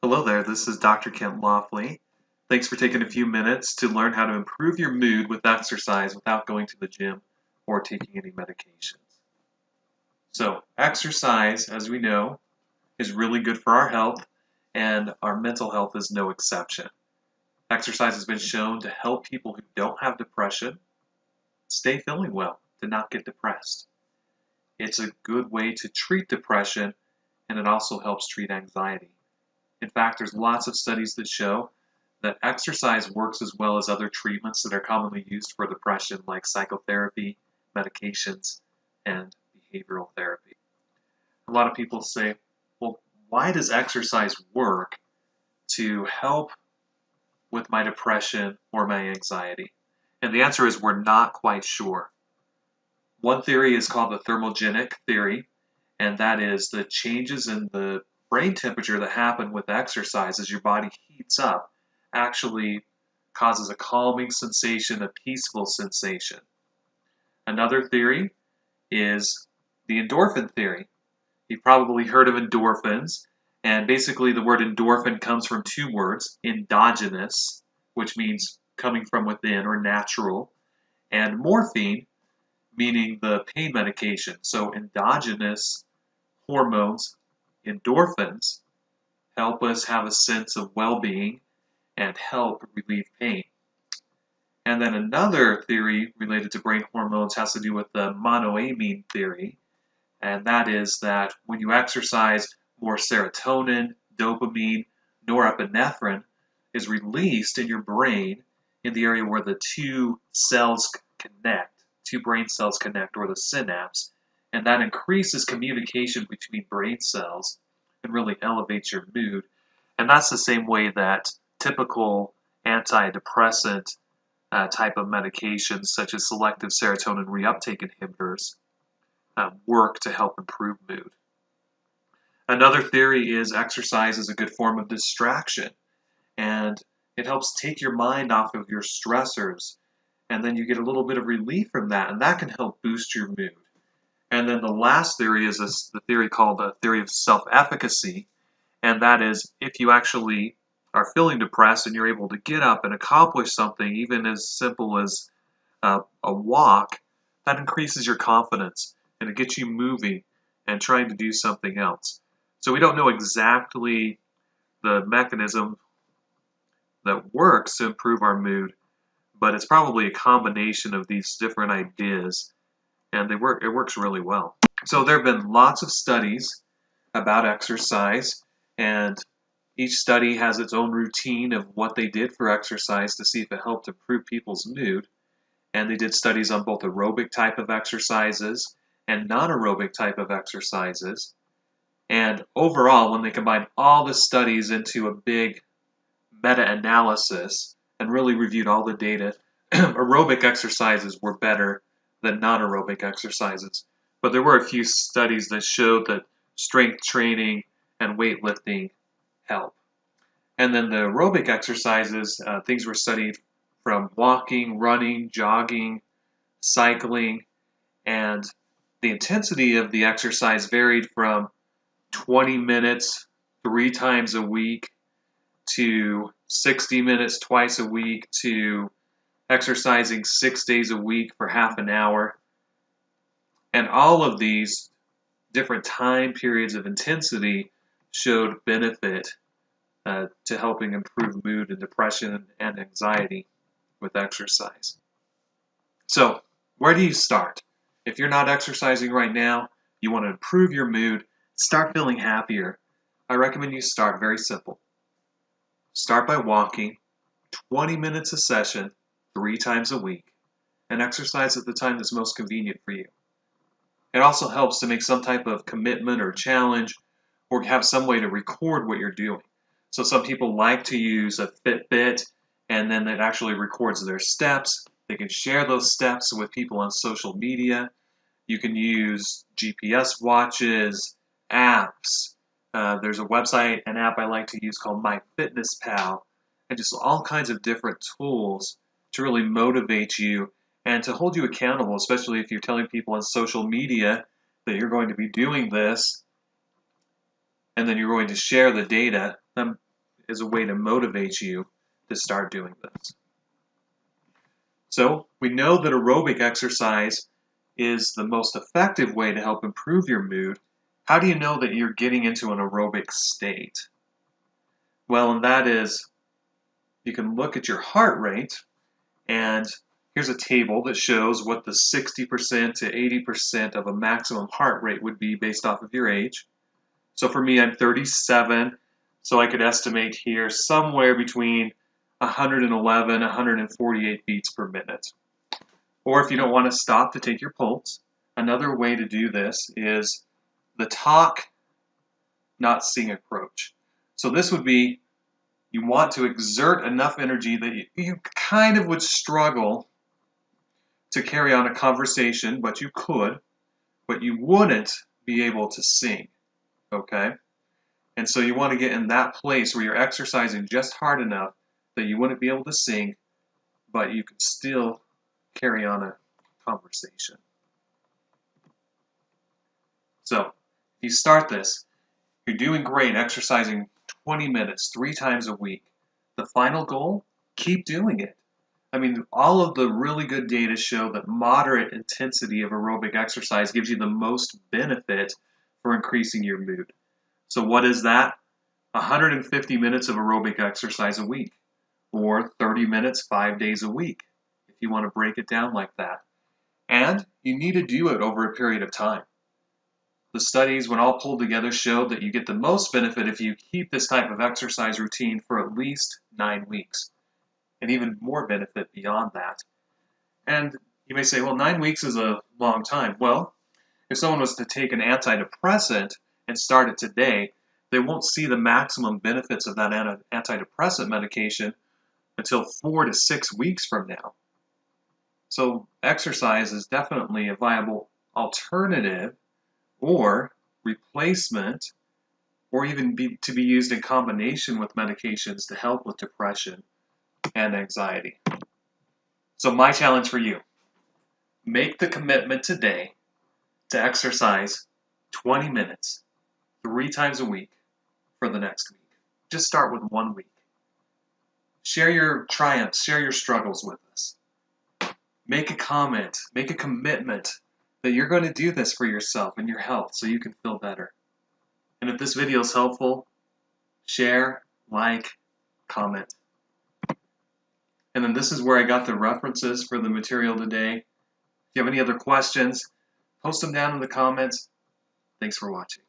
Hello there, this is Dr. Kent Lofley. Thanks for taking a few minutes to learn how to improve your mood with exercise without going to the gym or taking any medications. So, exercise, as we know, is really good for our health, and our mental health is no exception. Exercise has been shown to help people who don't have depression stay feeling well, to not get depressed. It's a good way to treat depression, and it also helps treat anxiety. In fact, there's lots of studies that show that exercise works as well as other treatments that are commonly used for depression, like psychotherapy, medications, and behavioral therapy. A lot of people say, well, why does exercise work to help with my depression or my anxiety? And the answer is we're not quite sure. One theory is called the thermogenic theory, and that is the changes in the brain temperature that happen with exercise as your body heats up actually causes a calming sensation, a peaceful sensation. Another theory is the endorphin theory. You've probably heard of endorphins, and basically the word endorphin comes from two words, endogenous, which means coming from within or natural, and morphine, meaning the pain medication. So endogenous hormones, endorphins, help us have a sense of well-being and help relieve pain. And then another theory related to brain hormones has to do with the monoamine theory, and that is that when you exercise, more serotonin, dopamine, norepinephrine is released in your brain in the area where the two brain cells connect, or the synapse, and that increases communication between brain cells and really elevates your mood. And that's the same way that typical antidepressant type of medications, such as selective serotonin reuptake inhibitors, work to help improve mood. Another theory is exercise is a good form of distraction, and it helps take your mind off of your stressors, and then you get a little bit of relief from that, and that can help boost your mood. And then the last theory is the theory called the theory of self-efficacy, and that is if you actually are feeling depressed and you're able to get up and accomplish something, even as simple as a walk, that increases your confidence and it gets you moving and trying to do something else. So we don't know exactly the mechanism that works to improve our mood, but it's probably a combination of these different ideas, and it works really well. So there have been lots of studies about exercise, and each study has its own routine of what they did for exercise to see if it helped improve people's mood. And they did studies on both aerobic type of exercises and non-aerobic type of exercises. And overall, when they combined all the studies into a big meta-analysis and really reviewed all the data, aerobic exercises were better than non-aerobic exercises. But there were a few studies that showed that strength training and weightlifting help. And then the aerobic exercises, things were studied from walking, running, jogging, cycling, and the intensity of the exercise varied from 20 minutes 3 times a week to 60 minutes twice a week to exercising 6 days a week for half an hour. And all of these different time periods of intensity showed benefit to helping improve mood and depression and anxiety with exercise. So, where do you start? If you're not exercising right now, you want to improve your mood, start feeling happier, I recommend you start very simple. Start by walking 20 minutes a session 3 times a week, and exercise at the time that's most convenient for you. It also helps to make some type of commitment or challenge or have some way to record what you're doing. So some people like to use a Fitbit, and then it actually records their steps. They can share those steps with people on social media. You can use GPS watches, apps. There's a website, an app I like to use called MyFitnessPal, and just all kinds of different tools to really motivate you and to hold you accountable, especially if you're telling people on social media that you're going to be doing this, and then you're going to share the data. is a way to motivate you to start doing this. So we know that aerobic exercise is the most effective way to help improve your mood. How do you know that you're getting into an aerobic state? Well, and that is, you can look at your heart rate, and here's a table that shows what the 60% to 80% of a maximum heart rate would be based off of your age. So for me, I'm 37, so I could estimate here somewhere between 111, 148 beats per minute. Or if you don't want to stop to take your pulse, another way to do this is the talk, not sing approach. So this would be, you want to exert enough energy that you kind of would struggle to carry on a conversation, but you could, but you wouldn't be able to sing, okay? And so you want to get in that place where you're exercising just hard enough that you wouldn't be able to sing, but you could still carry on a conversation. So if you start this, you're doing great exercising 20 minutes, 3 times a week. The final goal, keep doing it. I mean, all of the really good data show that moderate intensity of aerobic exercise gives you the most benefit for increasing your mood. So what is that? 150 minutes of aerobic exercise a week, or 30 minutes 5 days a week, if you want to break it down like that. And you need to do it over a period of time. The studies, when all pulled together, showed that you get the most benefit if you keep this type of exercise routine for at least 9 weeks, and even more benefit beyond that. And you may say, well, 9 weeks is a long time. Well, if someone was to take an antidepressant and start it today, they won't see the maximum benefits of that antidepressant medication until 4 to 6 weeks from now. So exercise is definitely a viable alternative or replacement, or even to be used in combination with medications to help with depression and anxiety. So my challenge for you, make the commitment today to exercise 20 minutes, 3 times a week for the next week. Just start with 1 week. Share your triumphs, share your struggles with us. Make a comment, make a commitment that you're going to do this for yourself and your health so you can feel better. And if this video is helpful, share, like, comment. And then this is where I got the references for the material today. If you have any other questions, post them down in the comments. Thanks for watching.